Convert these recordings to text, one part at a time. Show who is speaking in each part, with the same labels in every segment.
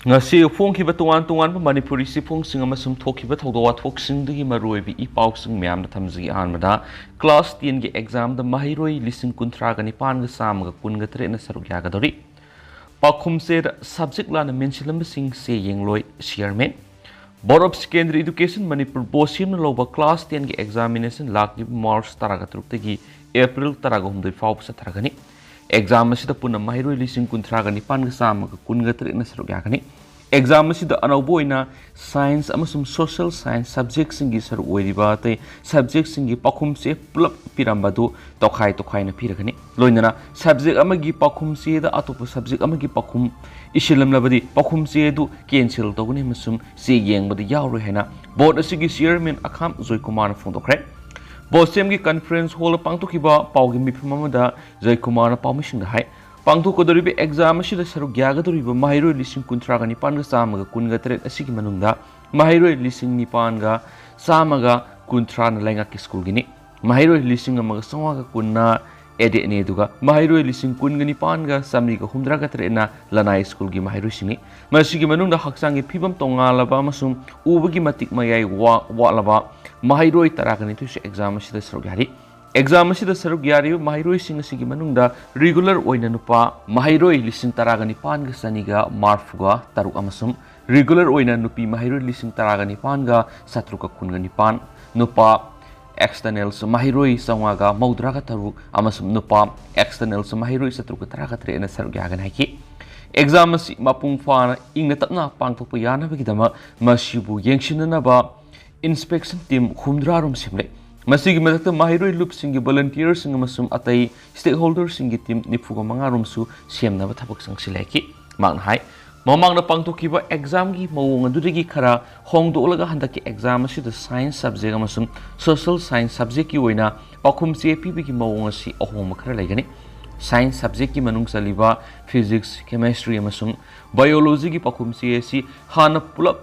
Speaker 1: ngasi phongkiba tungan tungan manipuri sifungsing amasum thokiba thawdawa thoksingdagi maroibi ipausing myamna thamji anmada class 10 gi exam da mahiroi lising kunthra ga nipan ga samga kunga tre na saruk yagadori pakhumse subject lana mensilam sing se yengloi chairman board of secondary education manipur bosim loba class 10 gi examination lakni march taraga truptagi april taraga humdoi faw satharagani exam asida puna mahiroi lising kunthra ga nipan ga samga kunga tre na saruk yagani exam asida anauboina science amasum social science subject singi saruk oiriba te subject singi pakhumse plap pirambadu tokhai na piragani loinana subject amagi pakhumse da atopa subject amagi pakhum isilam labadi pakhumse du cancel toguni masum se yengbadi yawro hena board asigi chairman akham joy kumar phongdokre bosem gi conference hall pangtokiba pawgi mifamamada joy kumar pawmising hai pangthokodoribe exam asida saruk yagadoriba mahiroi lising kunthra ga nipan ga samaga kunga tret asigi manungda mahiroi lising nipan ga samaga kunthra na lenga ki school gini mahiroi lising amaga sawa ga kunna ede ne duga mahiroi lising kun ga nipan ga samri ga humdra ga tret na lanai school gi mahiroi singi masigi manungda haksang gi phibam tongalaba amasum ubagi matik mayai walaba mahiroi taragani tu exam asida saruk yari exam asida saruk yari mahiroi sing asigi manungda regular oina nupa mahiroi lising taraga nipan ga saniga marfuga taruk amasum regular oina nupi mahiroi lising taraga nipan ga satruka kunga nipan nupa externals mahiroi sawaga maudra ga taruk amasum nupa externals mahiroi satruka taraga tre na saruk yagan haiki exam asi mapung fana ingna tapna pangthokpa yana bagidama masibu yengshinna ba inspection team humdrarum simle masigi madakta mahiroi loop singi volunteer singa masum atai stakeholder singi team nifuga mangarum su semna ba thabak sangsilaki mang hai mamang na pangtokiba exam gi mawong adudagi khara hongdolaga handaki exam asi the science subject amasum social science subject ki oina pakhum cp gi mawong asi ahom khara laigani science subject ki manung saliba physics chemistry amasum biology gi pakhum cp hana pulap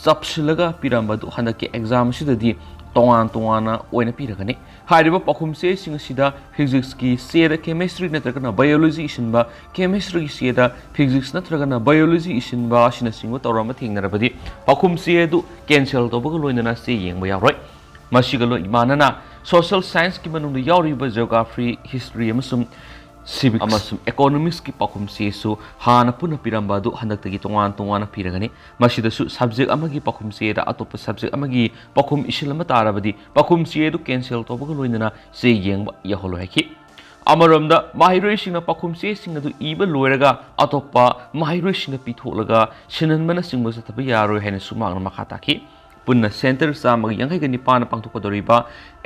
Speaker 1: subsilaga pirambadu handaki exam asi di tongan oina piragani hariba pakhum se sing sida physics ki seda chemistry natragana biology isinba chemistry seda physics natragana biology isinba sina singo tawrama thingnarabadi pakhum se du cancel tobaga loinana se yengba yavroi masigalo imanana social science ki manung yawriba geography history amasum civics amasum economics ki pakhum se su hana puna piramba du handaktagi tongan piragani masida su subject amagi pakhum se da atopa subject amagi pakhum isilama tarabadi pakhum se du cancel tobaga loinana se yengba yaholo haki amaramda mahiroi singna pakhum se singna du iba loiraga atopa mahiroi singna pitholaga sinanmana singba sataba yaroi hena sumangna makhata ki punna center samag yangai ga nipan pangthokodoriba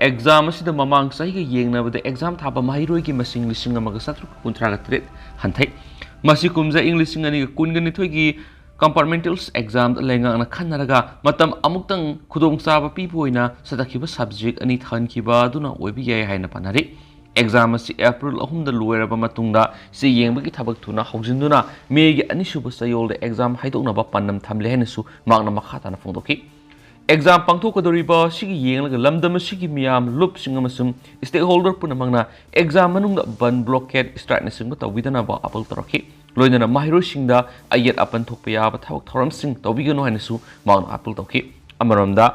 Speaker 1: exam asida mamang sahi ga yengnabada exam thaba mahiroi gi masing lising amaga satru kunthra ga tret hanthai masi kumja english ngani ga kungani thoigi compartmentals exam lenga na khanaraga matam amuktang khudong saba pipoina sadakhiba subject ani thankiba duna oibi yai haina panari exam asi april ahumda loiraba matungda se yengbagi thabak thuna hojinduna me gi ani suba sayol de exam haidokna ba pannam thamle henesu magna makhata na phongdoki exam pangthokodoriba sigi yenglaga lamdam sigi miyam loop singa masum stakeholder punamangna exam manungda ban blockade strike na singa tawidana ba apal taraki loinana mahiro singda ayat apan thokpa ba thawak thoram sing tawigano hainasu mauna apal tawki amaramda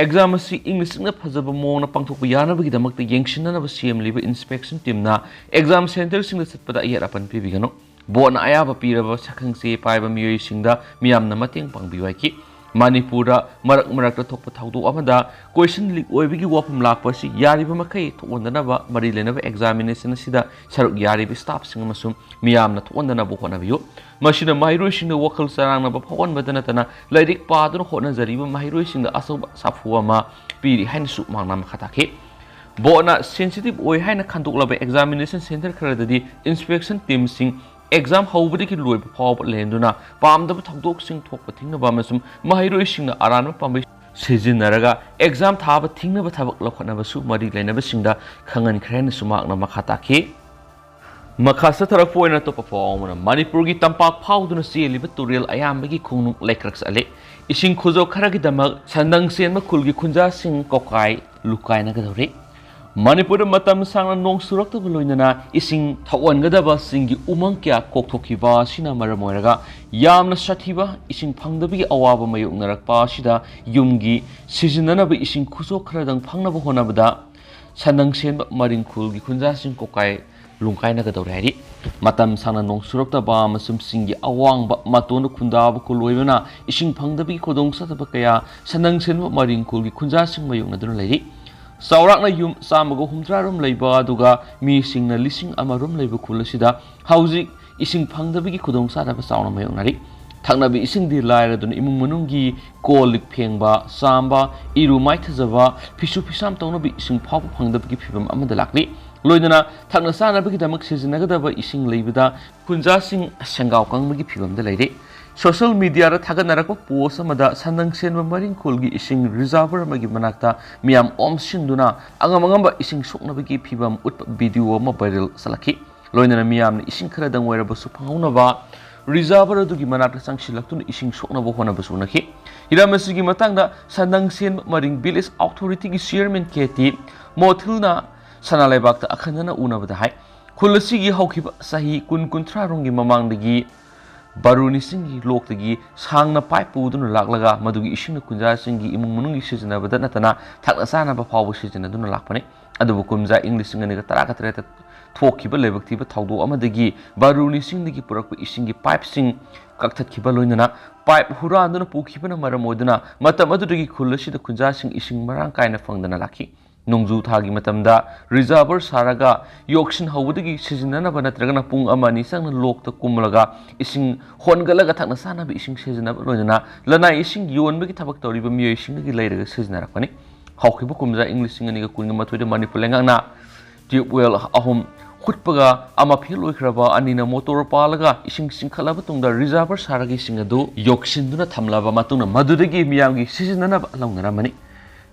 Speaker 1: exam asi english na phajaba mona pangthokpa yana bagi damakta yengshinna ba cm liba inspection team na exam center singda satpada ayat apan pibigano bona ayaba piraba sakhang se paiba miyoi singda miyamna mateng pangbiwai Manipura marak thokpa thawdu amada question leak oibigi wapum lakpa si yariba makai thondana ba mari lenaba examination sida saruk yariba staff sing amasum miyamna thondana bo honabiyo masina mahiroi singda wakal sarangna ba phawon badana tana lairik paduna hona jariba mahiroi singda asoba safuwa ma piri hansu mangna makhatake bona sensitive oi haina khandoklaba examination center kharadadi inspection team sing exam howbadi ki loi phaw lenduna pamdaba thokdok sing thokpa thingna ba masum mahiroi singna aranma pambai sejinaraga exam thaba thingna ba thabak lokhna ba su mari leinaba singda khangan khrena sumakna makhata ki makhasa tharak poina to perform manipur gi tampak phawduna seliba tutorial ayambagi khunung lekraks ale ising khujo kharagi damak sandang sen ma khulgi khunja sing kokai lukai na gadore Manipur matam sang nong surakta loinana ising thawanggadaba singi umang kya kokthokiba sina maramoiraga yamna sathiba ising phangdabi awaba mayoknarakpa sida yumgi sizinanaba ising khuso khradang phangnaba honabada sanang senba maringkhulgi khunjasing kokai lungkaina ga dawrari matam sang nong surakta ba masum singi awangba matonu khundaba kuloibana ising phangdabi khodong sataba kaya sanang senba maringkhulgi khunjasing mayoknaduna lairi Saurakna yum samago humtrarum leiba aduga mi singna lising amarum leiba kulasida hauzik ising phangdabigi khudong sadaba sauna mayongnari thaknabi ising di lairadun imung manunggi kolik phengba samba iru maithajaba phisu phisam tawnabi ising phawpa phangdabigi phibam amada lakli loinana thakna sanabagi damak sijinagadaba ising leibada kunja sing sengaw kangbagi phibamda leire Social media ra thaganarako post amada sanang senba maringkhulgi ising reservoir magi manakta miam omsinduna angamangamba ising soknabagi phibam ut video ama viral salaki loinana miam ising kharadang wairaba suphaunaba reservoir adugi manakta sangsilaktuna ising soknaba honaba sunaki iramasigi matangda sanang sen maring village authority gi chairman keti mothilna sanalaibakta akhanana unabada hai khulasi haukiba sahi kun kunthra rongi mamangdagi Baruni singi lok tagi sangna pipe puduna laklaga madugi isingna kunja singi imung munungi sijina bada natana thakna sana ba phawu sijina duna lakpane adubu kumja english singa niga taraka tareta thokhiba lebakti ba thawdo amadagi baruni singdagi purakpa isingi pipe sing kakthatkiba loinana pipe huranduna pukhibana maramoduna matam adudagi khullasida kunja sing ising marang kaina phangdana lakhi Nongju thagi matamda reservoir saraga yoksin hawdagi sijinana ba natragana pung amani sangna lokta kumlaga ising hongalaga thakna sana bi ising sijina ba loinana lana ising yonbagi thabak toriba miyoi singi leiraga sijina rakpani hawkhiba kumja english singa niga kunga mathoida manipur lengangna tubewell ahum khutpaga ama phel oikraba anina motor palaga ising singkhalaba tungda reservoir saragi singadu yoksinduna thamlaba matungna madudagi miyamgi sijinana ba laungnara mani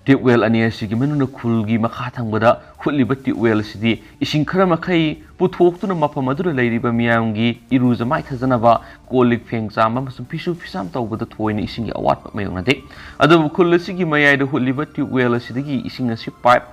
Speaker 1: Tubewell ania sigi menuna khulgi makha thangbada khutliba tubewell sidi ising khara makhai puthokhtuna mafam adura leiriba miyamgi iruja mai thajanaba kolik pheng chama masum pisu pisam tawbada thoina ising awatpa mayongnade adu khullasigi mayaida khutliba tubewell sidigi ising asi pipe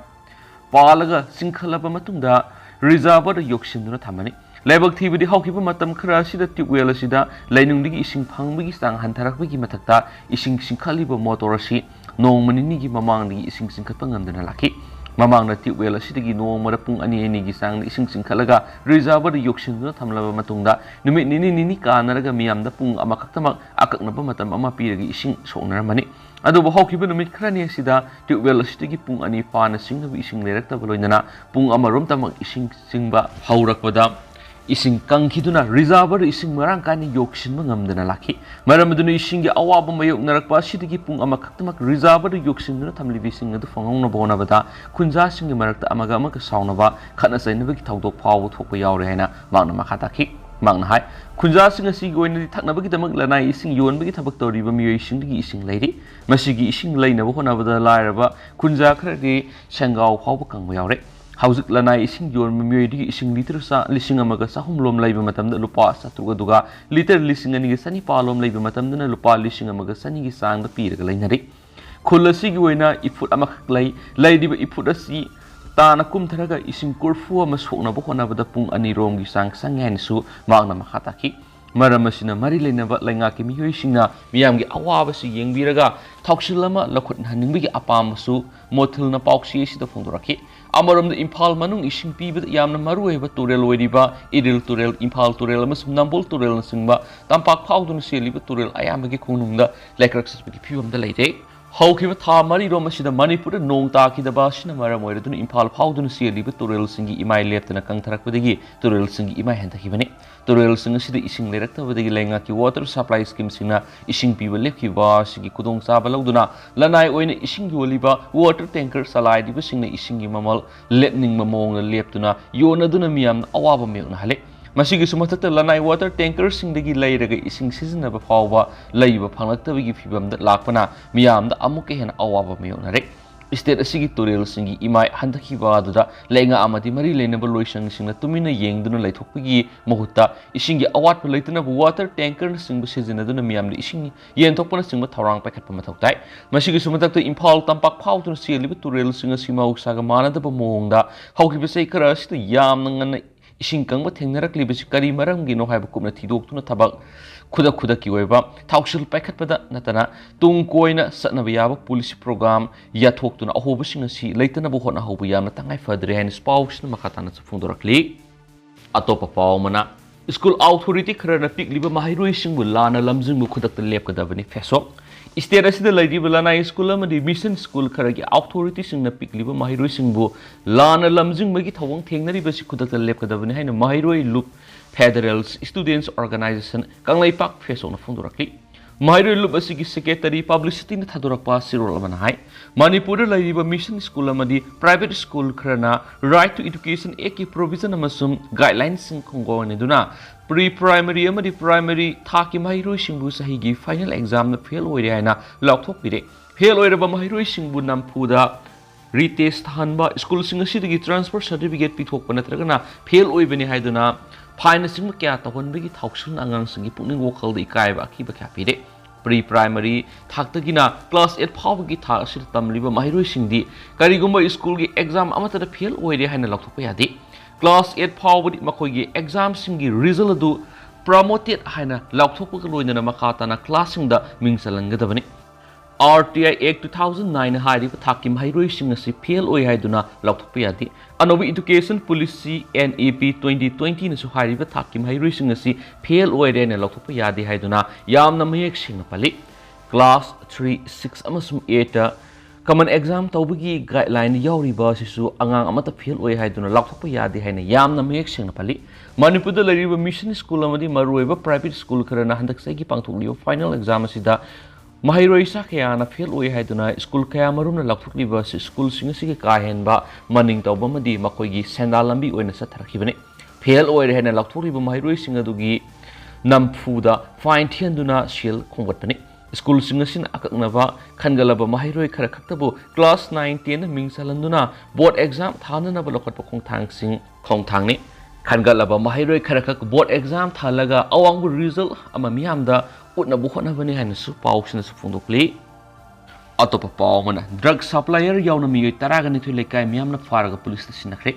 Speaker 1: palaga singkhalaba matungda reservoir yoksinduna thamani Laibak thibidi hawkiba matam khara sida tubewell sida lainungdigi ising phangbagi sang hantarakbagi mathakta ising singkhaliba motor asi Nongmani gi mamangdagi ising singkhatpa ngamdana laki mamangna tubewell asidagi nongmara pung ani ani gi sang ising singkhalaga reservoir yoksinduna thamlaba matungda numit nini kanaraga miyamda pung amakaktamak akaknaba matam ama piragi ising soknaramani adubu hawkiba numit khrani asida tubewell asidagi pung ani pana singnabi ising leiraktaba loinana pung amarom tamak ising singba haurakpada ising kangkhiduna reservoir ising marang kani yoksinba ngamdana lakhi maramaduna ising gi awaba mayok narakpa sidigi pung amakaktamak reservoir yoksinduna thamlibi sing adu fangaungna bonabada kunja sing gi marakta amaga amaka saunaba khatna sainaba gi thawdok phawu thokpa yaure haina magna makha takhi magna hai kunja sing asi goinadi thaknaba gi damak lanai ising yonba gi thabak toriba miyoi singdigi ising leiri masigi ising leinaba honabada lairaba kunja khragi sangaw phawba kangba yaure Hauzik lanai ising yon mimyoidi ising liter sa lising amaga sahum lom laiba matamda lupa satruga duga liter lising ani sani palom laiba matamda na lupa lising amaga sani gi sang da piraga lainari khulasi gi oina ifut amak lai diba ifut asi tana kumtharaga ising kurfu ama sokna bokona bada pung ani rom gi sang sangyan su magna makhataki Maramasina mari lainaba laingaki miyoi singna miyamgi awaba si yengbiraga thoksilama lakhut haningbigi apamasu mothilna pauksi sida phongdoraki Amaramda Imphal manung ising pibada yamna marueba turel oiriba idil turel Imphal turel amasum nambol turel na singba tampak phawduna seliba turel ayamagi khonungda laikraksasbagi phibamda leite Hawkiba tha mari rom asida Manipur nong takidaba sina maram oiraduna Imphal phawduna seliba turel singi imai leptana kangtharakpadagi turel singi imai henthakibani turel sing asida ising leiraktabadagi laingaki water supply scheme singna ising piba lepkiba sigi kudong chaba lauduna lanai oina ising yoliba water tanker salai diba singna isingi mamal lepning mamong leptuna yonaduna miyam awaba meyna hale Masigi sumathakta lanai water tanker singdagi leiraga ising sizinaba phawba leiba phanglaktabagi phibamda lakpana miyamda amuke hena awaba meyonare State asigi turel singi imai handaki baduda lenga amati mari lenaba loisang singna tumina yengduna laithokpigi mahutta isingi awat laitana water tanker singbu sejinaduna miyamni ising yentokpana singba thorang paikhatpa mathau tai masigi sumatakto imphal tampak phautuna seliba turel singa sima uksaga manadaba mongda haukiba sei khara sita yamna ngana ising kangba thengnarakliba kari maramgi no haiba kupna thidoktuna thabak खुदा की ओइबा थाउसल पाइखतपदा नतना तुंग कोइना सतनबा याबा पुलिस प्रोग्राम याथोक्तुना अहोबसिंग असि लैतनबा होना होबा यामना तंगाइ फदरे हाइन स्पाउसना मखाताना फुंदोरक्ली अतोपा पावमना स्कूल अथॉरिटी खरना पिकलिबा माहिरोइसिंगबु लाना लमजिंगबु खुदक्ता लेपकदबनि फेसोक स्टेट असिदा लैरिबा लानाइ स्कूल अमदि मिशन स्कूल खरगी अथॉरिटी सिंगना पिकलिबा माहिरोइसिंगबु लाना लमजिंगबगी थवंग थेंगनरिबसि खुदक्ता लेपकदबनि हाइन माहिरोइ लुप Federal Students Organization Kanglaipak Fesona Fundurakli. Mahiroi Lup asigi Secretary Publicity na Thadurakpa Sirol Amanahai. Manipur Laiba Mission School Amadi Private School Krana Right to Education Eki Provision Amasum Guidelines in Kongo Neduna. Pre-primary Amadi Primary Taki Mahiroi Shimbu Sahigi Final Exam na Fail Oiriana Lautok Bide. Fail Oiraba Mahiroi Shimbu Nampuda Retest Hanba School Singasidi Transfer Certificate Pitok Panatragana Fail Oibani Haiduna. Fine sing kya tahon bagi thausun angang singi puning wokal di kai ba ki ba kapide pre-primary thakta class 8 phaw gi thak asil tamliba mahiroi singdi karigumba school gi exam amata da fail oire haina lakthokpa yadi class 8 phaw budi makoi gi exam singi result adu promoted haina lakthokpa loina makata na class sing da mingsalanga dabani RTI Act 2009 Harib थाकी माहिरोइ सिंग असि fail ओइ हाइदुना लौथोकप यादि अनोबि education policy NEP 2020 नसु Harib थाकी माहिरोइ सिंग असि fail ओइ Renee लौथोकप यादि हाइदुना यामना मयेक सिंग पलि क्लास 3 6 अमसुम 8 कमन एग्जाम तौबगी गाइडलाइन याउरिबा सिसु अंगांग अमता फेल ओइ हाइदुना लौथोकप यादि हाइने यामना मयेक सिंग पलि मणिपुर द लरिब मिशन स्कूल अमदि मरुइबा प्राइवेट स्कूल खरना हंदक सैगी पांगथोकलियो फाइनल एग्जाम असिदा Mahiroi Sakayana fail oi haiduna school kaya marumna lakthokliba school singasigi kahenba maning tawbamadi makoigi sendalambi oina satharakibani fail oi rehna lakthokliba mahiroi singadugi namfuda fine thianduna shield khongwatpani school singasin akaknaba khangalaba mahiroi khara khaktabu class 9 10 mingsalanduna board exam thanana balokatpa khongthangsing khongthangni khangalaba mahiroi khara khak board exam thalaga awangbu result ama miyamda utna bukhona bani hainasu pausina su phungdokli atopa paumana drug supplier yauna miyoi taragani thoi lekai miyamna faraga police station nakhre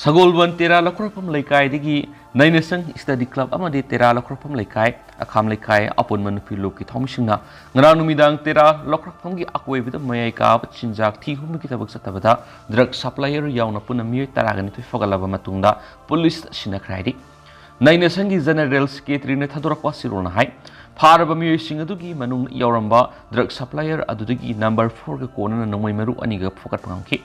Speaker 1: sagolban tera lakropam lekai digi nainasang study club amade tera lakropam lekai akham lekai apon manupi loki thomisingna ngranu midang tera lakropam gi akoi bida mayai ka chinjak thi hum ki tabak satabada drug supplier yauna puna miyoi taragani thoi fogalaba matungda police sinakhraidi nainasang gi general secretary ne thadorakwa sirona hai फारबा मियोइसिंग अदुगी मनुंग यावरंबा drug supplier अदुदगी number 4 के कोनना नंगमै मरु अनिगा फोकट पांगखि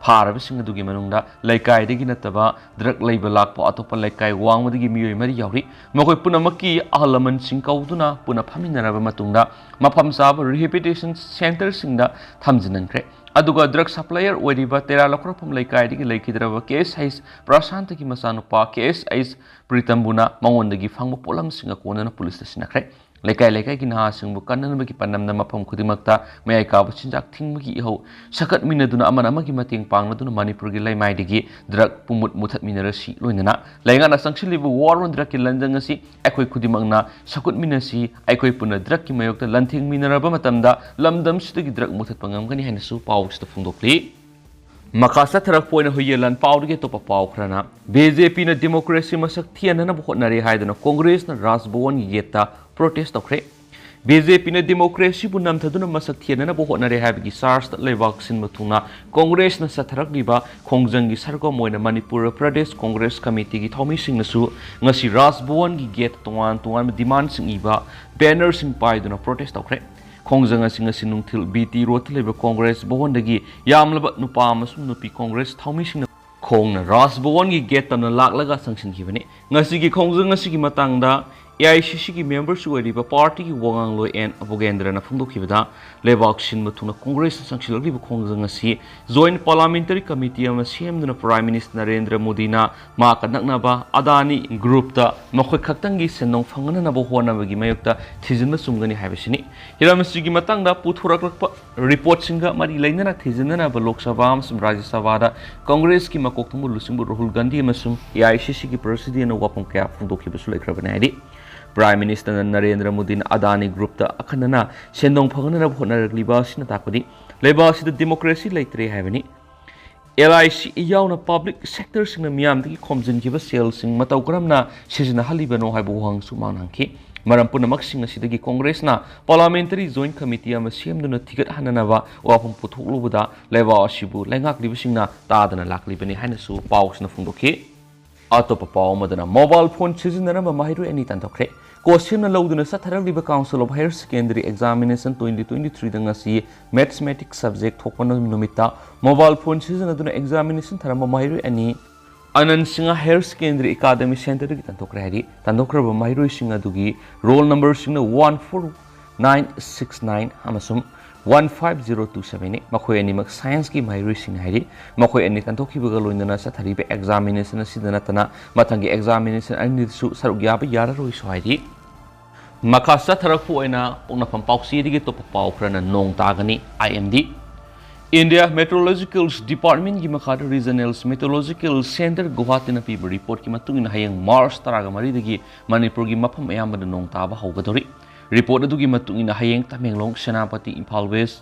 Speaker 1: फारबा सिंग अदुगी मनुंगदा लैकाय दगी नतबा drug लैबा Lakpa अतोपा लैकाय वांगमदगी मियोइ मरि यावरि मखोय पुनमकी अहलमन सिंग कौदुना पुना फामिनरबा मतुंगदा मफम साब रिहेबिलिटेशन सेंटर सिंगदा थमजिनंख्रे अदुगा ड्रग सप्लायर ओरिबा तेरा लखरफम लैकाय दगी लैखिद्रबा केस हाइस प्रशांत की मसानुपा केस हाइस प्रीतमबुना मंगोंदगी फंगबा पोलम सिंग कोनना पुलिस सिनख्रे लेकाय लेकाय की नहा सिंगबु कन्ननबगी पन्नमना मफम खुदिमक्ता मयाय काबु चिंजाक थिंगबगी इहो सकत मिनदुना अमन अमगी मतेंग पांगनदुना मणिपुरगी लैमाइदगी ड्रग पुमुत मुथत मिनरसी लोइनना लैंगाना संगसिलिबु वार ऑन ड्रग की लंजंगसी अखोय खुदिमक्ना सकत मिनसी अखोय पुना ड्रग की मयोक्ता लंथिंग मिनरबा मतमदा लमदम सिदगी ड्रग मुथत पंगमगनी हाइनसु पाउस द फुंदोक्ली मकासा थरक पोइना हुयेलन पाउडगे तोपा पाउ खरना बीजेपी न डेमोक्रेसी मसक थियनना होटनरे हाइदना कांग्रेस न राजभवन येता प्रोटेस्ट तोखरे बीजेपी ने डेमोक्रेसी बु नमथदुना मसक थियनना होटनरे हाइबगी सार्स लेवाक सिन मथुना कांग्रेस न सथरकलिबा खोंगजंगी सरगो मोइना मणिपुर प्रदेश कांग्रेस कमिटी की थौमी सिंगसु ngasi राजभवन की गेट तोंगान तोंगान डिमांड सिंग इबा बैनर सिंग पाइदुना प्रोटेस्ट तोखरे खोंगजंगा सिंग सिनुंगथिल बीटी रोड लेबा कांग्रेस भवनदगी यामलबा नुपा अमसुम नुपी कांग्रेस थौमी सिंग खोंगना राजभवन की गेट तमना लाकलगा संगसिनखिबने ngasi की खोंगजंग ngasi की matangda AICC की मेंबर्स ओइरिबा पार्टी की वांगलोय एन अबोगेंद्रना फोंदोखिबदा लेबाक सिनबा थुना कांग्रेस संगसिलगलिबा खोंगजंग असि जॉइंट पार्लियामेंटरी कमिटी अमा सेमदुना प्राइम मिनिस्टर नरेंद्र मोदीना मा कनकनाबा अदानी ग्रुपता मखोय खक्तंगी सेनों फंगननाबो होनाबगी मयुक्ता थिजिनबा सुमगनी हाइबसिनी हिरामसिगी मतंगदा पुथुरकलपा रिपोर्ट सिंगा मरी लैनना थिजिननाबा लोकसभा अमसुम राज्यसभादा कांग्रेस की मकोक्तंगु लुसिंगबु राहुल गांधी अमसुम AICC की प्रेसिडेंट वापम कया फोंदोखिबसु लेख्रबने हाइदि prime minister Narendra Modi Adani group अखंडना सेंदों फंगनब होटनरग्लिबा ताकदी लेबासिद डेमोक्रेसी लेत्रे हाइबनी LIC याउना पब्लिक सेक्टर सिंग मियामदगी खोमजिनखिबा सेल सिंग मतौ करमना सिजनहलिबनो हाइबो हंगसु मांगनांखि मरम पुनमक सिंग सिदगी कांग्रेसना पार्लियामेंटरी जॉइंट कमिटी अमा सेमदुना थिगत हननबा वाफम पुथोकलुबदा लेबा असिबु लेंगाक्लिबा सिंगना तादना लाक्लिबनि हाइनसु पाउसना फुंदोखि अतोप पाव मदना मोबाइल फोन सिजनरम माहिरु एनी तंतोखरे क्वेश्चन लौदुना सथरलिबा council of higher secondary examination 2023 दंगसी मैथमेटिक्स सब्जेक्ट थोकन नुमिता मोबाइल फोन सिजनदुना एग्जामिनेशन थरम माहिरु एनी Ananta Singh higher secondary academy centre की तंतोखरे हारि तंतोखरब माहिरु सिंह अदुगी रोल नंबर सिंह 14969 अमसुम 15027 ने मखोय अनिमक साइंस की माहिरु सिंह हारि मखोय अनि तंतोखिबगा लोइनना सथरिबे एग्जामिनेशन सिदनतना मथंगी एग्जामिनेशन अनिसु सरुक याबा याररोइसु हारि मखा सथरकपु ओइना पोंगनफम पाउसीदिगे तोप पाउ खरना नोंग तागनी IMD इंडिया मेट्रोलॉजिकल डिपार्टमेंट की मखाद रीजनल मेट्रोलॉजिकल सेंटर गुवाहाटी न पीब रिपोर्ट की मतुंगिना हयंग मार्च तरागा मरीदगी मणिपुर की मफम अयामबद नोंग ताबा हौगदोरी रिपोर्ट अदुगी मतुंगिना हयंग तमेंगलोंग सेनापति इम्फाल वेस्ट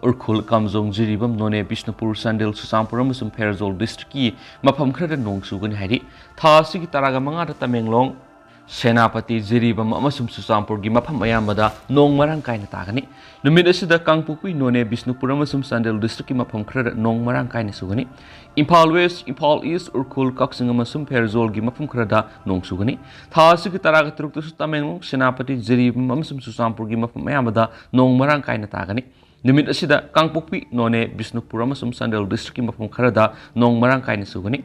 Speaker 1: उरखुल कामजोंग जिरिबम नोने बिष्णुपुर संडेल सुसामपुर अमसुम फेरजोल डिस्ट्रिक्ट की मफम खरदा नोंग सुगनी हाइरि थासिगी तरागा मंगादा तमेंगलोंग सेनापति जिरिबम अमसुम सुसामपुर की मफम अयामबदा नोंग मरंग कायना तागनी नुमित असिदा कांगपुकुई नोने बिष्णुपुर अमसुम संडेल डिस्ट्रिक्ट की मफम खरदा नोंग मरंग कायना सुगनी इम्फाल वेस्ट इम्फाल ईस्ट उरखुल कक्सिंग अमसुम फेरजोल की मफम खरदा नोंग सुगनी थासिगी तरागा तरुक्तसु तमेंगलोंग सेनापति जिरिबम अमसुम सुसामपुर की मफम अयामबदा नोंग मरंग कायना तागनी नुमित असिदा कांगपुकुई नोने बिष्णुपुर अमसुम संडेल डिस्ट्रिक्ट की मफम खरदा नोंग मरंग कायना सुगनी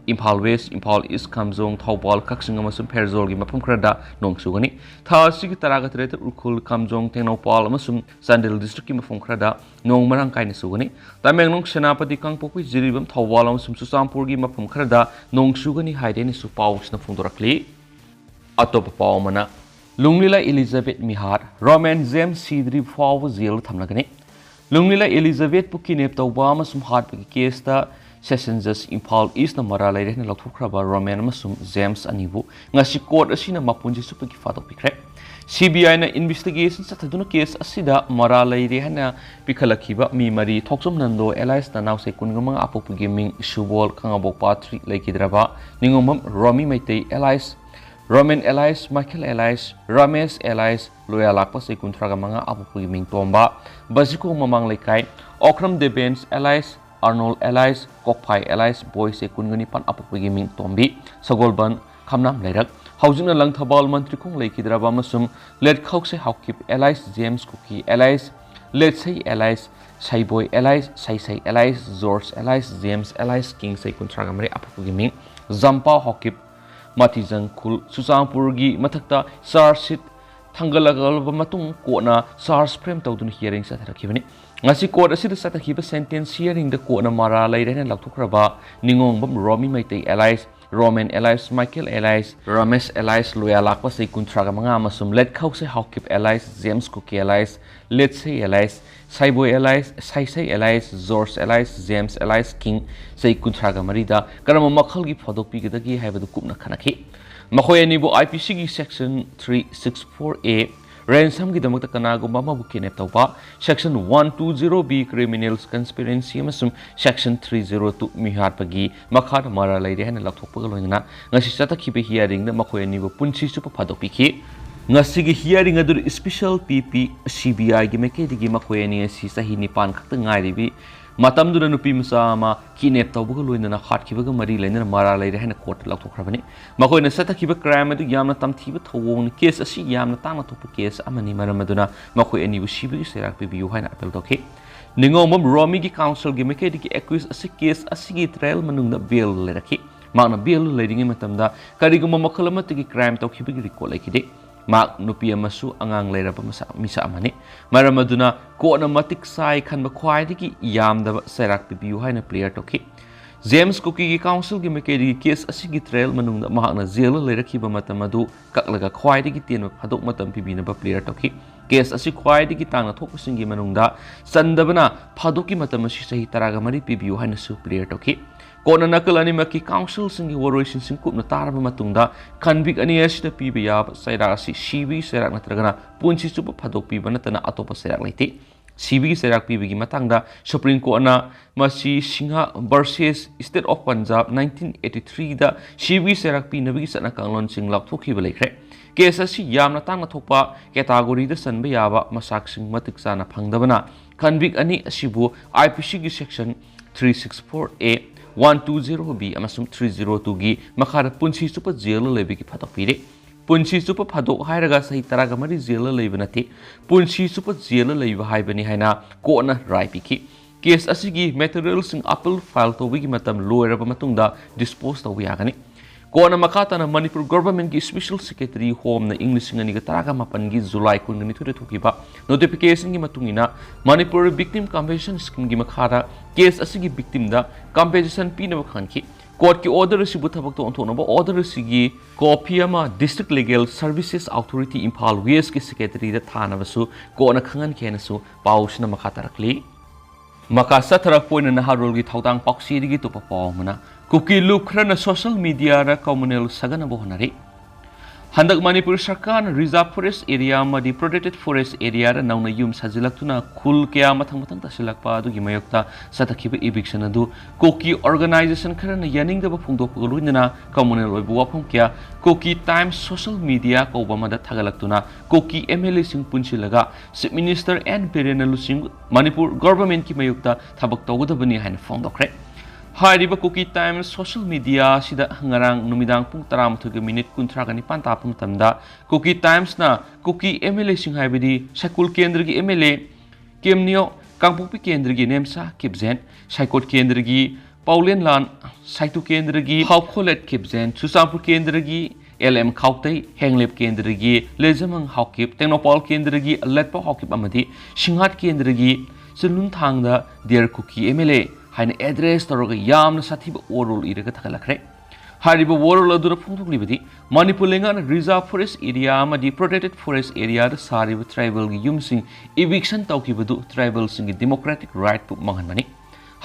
Speaker 1: इम्फाल वेस्ट इम्फाल ईस्ट खामजोंग थौबाल कक्सिंग अमसुम फेरजोल की मफम खरदा नोंग सुगनी थासिगी तरागा तरेत उरखुल खामजोंग तेंगनौपाल अमसुम संडेल डिस्ट्रिक्ट की मफम खरदा नोंग मरंग कायना सुगनी तमेंगलोंग सेनापति कांगपोकुई जिरिबम थौबाल अमसुम सुसामपुर की मफम खरदा नोंग सुगनी हाइदेनि सु पाउसना फोंदोरक्ली अतोप पावमना लुंगलीला एलिजाबेथ मिहार रोमन जेम्स सीद्री फाव जेल थमनगनी लुंगलीला एलिजाबेथ पु किडनैप तौबा अमसुम हार्टबगी केसता सेशन जज इम्फाल ईस्ट मरा लेरेन लौथोखरबा रोमन अमसुम जेम्स अनिबु ngasi कोर्ट असिना मपुंजी सुपगी फादोपिख्रे CBI ना इन्वेस्टिगेशन सथदुना केस असिदा मरा लेरे हना पिखलखिबा मी मरी थोक्सम नंदो एलाइस तनाउसे कुनगमंग आपोपुगी मिंग सुबोल खंगाबोक पाथ्री लेकिद्रबा निंगोमम Romi Meitei alias Roman alias Michael alias Ramesh alias लोयालाकपा से कुंथ्रागमंग आपोपुगी मिंग तोंबा बजिको ममांग लेकाय ओक्रम देबेंस एलाइस अर्नोल एलाइस कोकफाई एलाइस बॉय से कुनगनी पान अपुपगी मिंग तोंबी सगोलबन खमनाम लेरक हाउजिंग लंगथबाल मंत्री खुंग लेकिद्रबा मसुम लेट खाउक से Haokip alias James Kuki alias लेट सई एलाइस साइबॉय एलाइस साइसाई alias George alias James alias king से कुंथ्रागमरे अपुपगी मिंग जंपा हाउकिप मातिजंग खुल सुसामपुरगी मथक्ता चार्जशीट थांगलगलबा मतुंग कोना चार्ज फ्रेम तौदुन हियरिंग सथरखिबनी ngasi court asida satakhiba sentence hearing the court na mara lairena lakthukraba ningongbam romi maitei allies roman allies michael allies ramesh allies loyalakpa sei kunthraga manga amasum let khause haukip allies james cookie allies let's say allies saiboy allies saisai allies george allies james allies king sei kunthraga marida karama makhal gi phodok pigidagi haibadu kupna khanakhi makhoi anibu IPC gi section 364A ransom की दमक कनागो मामा बुके नेप तौबा section 120B criminals conspiracy अमसुम section 302 मिहारपगी मखाद मारा लेरे हन लथोपग लोइना ngasi चतखिबे हियरिंग द मखोय निबो पुंसी सुप फादोपिखि ngasi gi हियरिंग अदुर स्पेशल PP CBI gi मेकेदिगी मखोय नि asi sahi nipan खक्त ngairibi matamduna nupi masama kidnap tawbuga loinana khatkibaga mari lainana mara leire hena court laktokhrabani makoina satakhiba crime adu yamna tamthiba thawong case asi yamna tangna topu case amani maramaduna makoi anibu sibi serak pibiu haina apel dokhi ningomam romi gi council gi mekedi gi accuse asi case asi gi trial manungna bail lerakhi magna bail leiringi matamda kariguma makhalamati gi crime tawkhiba gi recall lekide mak nupi amasu angang leiraba misa amani maram aduna kona matik sai khanba khwaidiki yamdaba sairak pibiu haina player toki James Cookie ki council ki mekedi case asigi trail manungda mahakna jail leirakhiba matam adu kaklaga khwaidiki tenba phadok matam pibina ba player toki case asi khwaidiki tangna thokpasingi manungda sandabana phadoki matam asi sahi taraga mari pibiu haina su player toki kona nakal animaki council singi waroi sin kupna taraba matungda convict ani asida piba yaba saira asi CB sairak natragana punchi supa phadok piba natana atopa sairak leite CB sairak pibigi matangda Supreme Court na masi Singha versus State of Punjab 1983 da CB sairak pinabigi satna kanglon sing lakthokiba leikre case asi yamna tangna thokpa category da sanba yaba masak sing matik sana phangdabana convict ani asibu IPC gi section 364A 120B amasum 302 gi makhara punchi supa jail lebi ki phatok pire punchi supa phadok hairaga sahi taraga mari jail leiba nate punchi supa jail leiba haibani haina kona rai piki case asigi materials sing apple file to wigi matam loiraba matungda dispose to yagani kona makatana Manipur government ki special secretary home na English ngani ga taraga mapan gi July kun ni thure thukiba notification gi matungina Manipur victim compensation scheme gi makhara case asigi victim da compensation pina ba khanki court ki order si buthabak to onthona ba order sigi copy ama district legal services authority Imphal West ki secretary da thana basu kona khangan khena su pausna makhata rakli maka sathara poina na harol gi thautang paksi gi to pa pawmana Cookie look rana social media ra Communal sagatnaba hotnare handak Manipur sarkar reserve forest area madi protected forest area ra nauna yum sajilaktuna khul kya mathang tasilakpa adu gi mayokta satakhiba eviction adu Cookie organization kharana yaningdaba phungdokpa luinana Communal oibu wafam kya Cookie Times social media ko bamada thagalaktuna Cookie MLA sing punchilaga Chief Minister N Birenelu sing Manipur government ki mayokta thabak tawgodabani haina phongdokre Hariba Cookie Times social media sida ngarang numidang pung 13 minute kuntra gani panta pung tamda Cookie Times na Cookie MLA sing haibidi Sakul Kendra gi MLA Kemnio Kangpukpi Kendra gi Nemsa Kipzen Saikot Kendra gi Paulen Lan Saitu Kendra gi Haukholet Kipzen Susampur Kendra gi LM Khautai Henglep Kendra gi Lezamang Haukip Technopol Kendra gi Letpa Haukip amadi Singhat Kendra gi Sunlun Thangda Dear Cookie MLA haina address toroga yamna sathiba oral iraga thagalakre hariba oral adura phongthuklibadi Manipur lenga reserve forest area amadi protected forest area da sariba tribal gi yumsing eviction tawkibadu tribal sing democratic right pu manganmani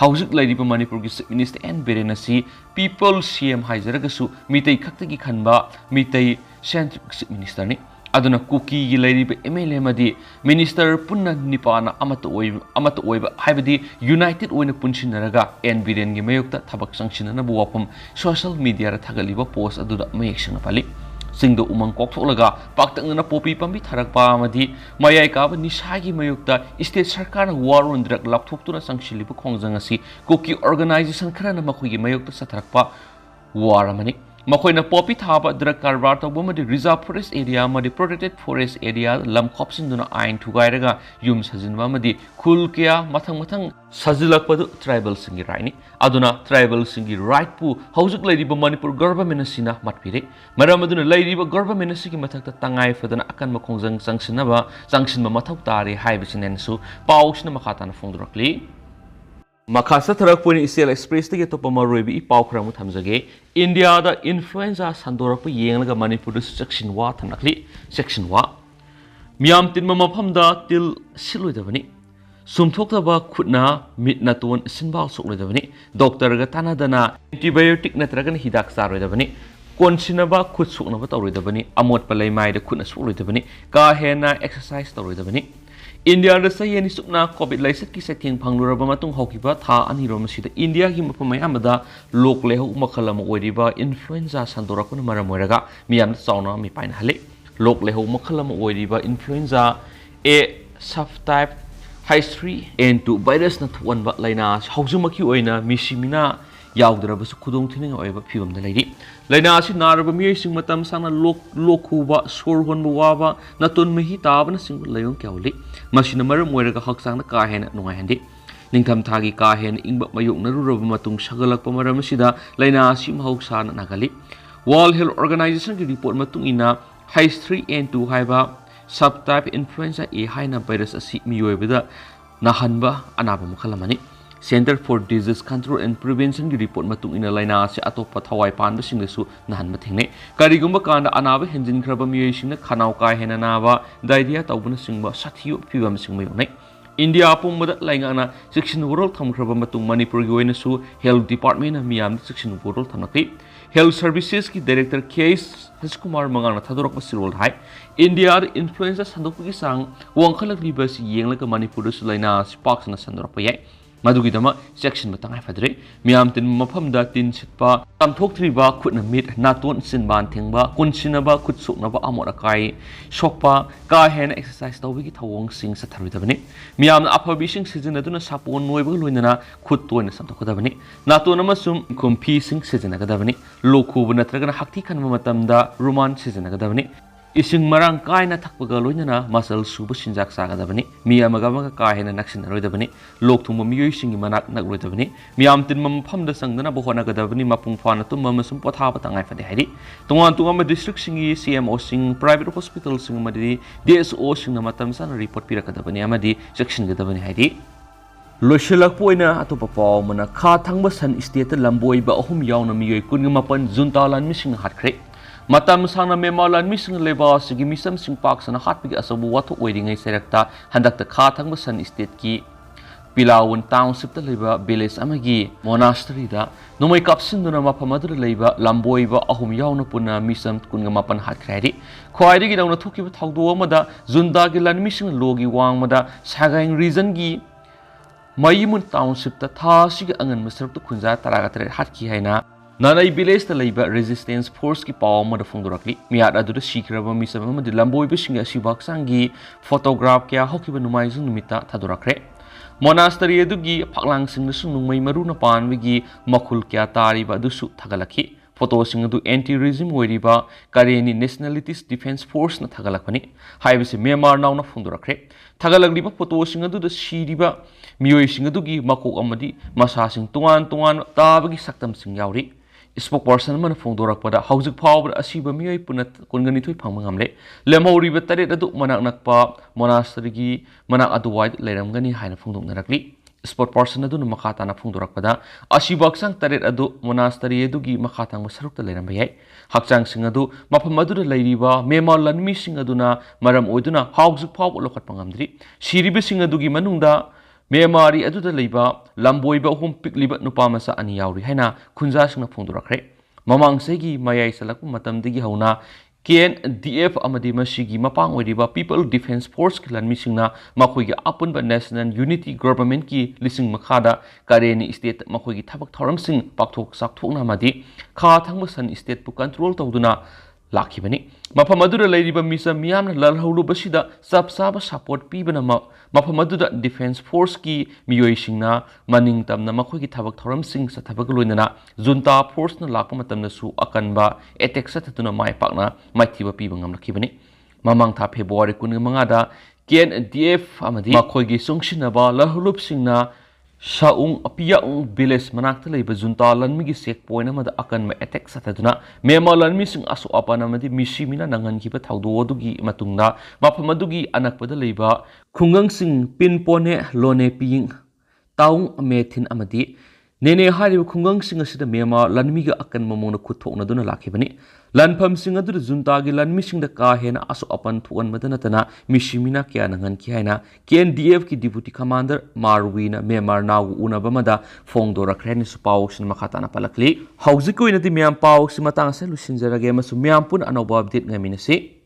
Speaker 1: hauzik lairiba Manipur gi Chief Minister N Birenasi people CM haizaragasu mitai khaktagi khanba mitai central Chief Minister ni aduna Cookie gi lairiba MLA madi minister punna nipana amata oiba haibadi united oina punchinaraga N Biren gi mayokta thabak sangchina bu wapam social media ra thagaliba post aduda mayeksana pali singdo umang koktholaga paktangna popi pambi tharakpa amadi mayai ka nisha gi mayokta state sarkar na war on drug laptoptuna sangchilibu khongjang asi Cookie organization kharana makhoi gi mayokta satharakpa war amani Makoina popi thaba drug karbar tawba madi reserve forest area madi protected forest area lam khopsin duna ain thugairaga yum sajinwa madi khul kya mathang sajilakpadu tribal singi raini aduna tribal singi right pu haujuk lairiba Manipur government asina matpire maram aduna lairiba government asigi mathakta tangai fadana akan makhongjang sangsinba mathau tare haibisinensu pausna makhatana phongdurakli Makasa tharakpuni Isel Express tagi topa maroibi ipau khramu thamjage India da influenza sandorakpa yenglaga Manipur da section wa thanakli section wa miyam tinma maphamda til siloidabani sumthoktaba khutna mitna ton sinbal sokloidabani doctor ga tanadana antibiotic natragana hidak saroidabani konsinaba khut soknaba tawroidabani amot palai mai da khutna sokloidabani ka hena exercise tawroidabani India da sayani sukna COVID laisat ki setting phangluraba matung hokiba tha anirom sida India gi mapamai amada lok leho makhalama oiriba influenza sandorakuna maramoiraga miyam chauna mi pain hale lok leho makhalama oiriba influenza a subtype H3N2 virus na thwanba laina haujumaki oina misimina yaudarabasu khudong thining oiba phibamda lairi laina asi naraba miesing matam sana lokhuba sor honba waba naton mehi tabana sing layong kyawli masina maram moiraga haksang na ka hena nungai handi ningtham thagi ka hen ingba mayok naruraba matung sagalakpa maram sida laina asi mahausa na nagali World Health Organization ki report matung ina H3N2 haiba subtype influenza A haina virus asi miyoibada nahanba anaba mukhalamani. Center for Disease Control and Prevention की report matung ina laina se atopa thawai pan basing lesu nahan mathingne karigumba kanda anaba henjin khraba miyoi singna khanau kai hena naba diarrhea tawbuna singba sathiyo phibam singma yonai India apumada laingana section world tham khraba matung Manipur gi oina su health department na miyam section world thamnaki health services ki director case Kumar mangana thadorok masirol hai India influenza sandok gi sang wangkhalak libas yengla Manipur su laina sparks na sandorok payai Madugi dama section matang fadre miam tin mafam da tin sitpa tamthok thriba khutna mit naton sinban thengba kunsinaba khutsuknaba amora kai sokpa ka hen exercise tawbi ki thawong sing satharu dabani miam na aphabi sing season aduna sapon noiba loinana khut toina santok dabani naton amasum kumpi sing season gadabani lokhu natraga hakti khanma matamda roman season gadabani Ising marang kai na thakpaga loinana muscle suba sinjak sagadabani miyamaga maga kai na naksin roidabani lok thumma miyoi singi manak nak roidabani miyam tin mam phamda sangdana bohona gadabani mapung phana tumma masum potha patangai fade hairi tungan tunga district singi CMO sing private hospital sing madi DSO sing na matam san report pirakadabani amadi section gadabani hairi Loisilak po na ato pa po mana khathang ba san state Lamboiba ahum yaona miyoi kun mapan Junta lan mising hatkre Matam sana memalan mising leba sigi misam sing pak sana hatpigi asabu watu wedding ay serekta handak ta khathang basan state ki Pilawon township ta leba village amagi monastery da numay kapsin do na mapamadur leba Lamboiba ahum yauna puna misam kunga mapan hat kredi khwairi gi daw na thuki ba thawdo amada Junta gi lan mising logi wang mada sagaing reason gi Mayimun township ta tha sigi angan masarap to khunja taraga tare hat ki haina Nanay village ta laiba resistance force ki paw ma da phongdorakli miat adu da sikraba misam ma di Lamboiba singa sibak sangi photograph kya hokiba numai jung numita thadorakre monastery adu gi phaklang sing su nungmai maru na pan gi makhul kya tari ba du su thagalakhi photo sing adu anti regime oiriba kareni nationalities defense force na thagalakani haibase Myanmar naw na phongdorakre thagalagli ba photo sing adu da siriba miyoi sing adu gi makok amadi masa sing tungan tabagi saktam sing yauri spokesperson man phongdorak pada haujuk phawr asiba miyoi punat kongani thoi phangma ngamle lemhori ba tare adu manak nakpa monastery gi manak adu wide leiramgani haina phongdok narakli spokesperson adu makhata na phongdorak pada asiba sang tare adu monastery adu gi makhata ma saruk ta leiram bayai hakchang sing adu mafam adu leiriba Myanmar lanmi sing aduna maram oiduna haujuk phaw lokhat pangamdri siribe sing adu gi manungda Myanmari aduda leiba Lamboiba hum pikliba nupa masa ani yauri haina khunja singna phongdorakre mamang segi mayai salak matam digi hauna KNDF amadi masigi mapang oiriba People Defense Force ki lanmi singna makhoi gi apun ba National Unity Government ki lising makhada kareni state makhoi gi thabak thoram sing pakthok sakthokna madi kha thangma san state pu control tawduna Lakibani. Mapamadura Ladiba Misa Miam Lalhulu Basida Sapsaba support Pibanama Mapamadura Defense Force ki Mioishina Maning Tamna Makoki Tabak Thoram Sing Satabagulina Junta Force na Lakamatamna Su Akanba Etek Satatuna Mai Pakna Maitiba Pibangam Lakibani Mamang Tap February Kunimangada KNDF Amadi Makogi Sungshinaba Lahulup Singna Saung apiyaung village manakta leiba Junta lanmi gi sek point amada akan ma attack sataduna Myanmar lanmi sing asu apa namadi misimina nangan kiba thawdo dugi matungna mapamadugi anakpada leiba khungang sing pinpone lone ping taung amethin amadi nene hari khungang sing asida Myanmar lanmi ga akan mamona khuthokna duna lakhibani lanpham sing adu Junta gi lanmi sing da ka hena asu apan thuan madana tana misimina kya nangan ki haina KNDF ki deputy commander Marwina Myanmar naw unaba mada phongdo rakhre ni supaw sin makhata na palakli hauji ko inati myam paw si matang sa lusinjarage masu myam pun anoba update ngamina si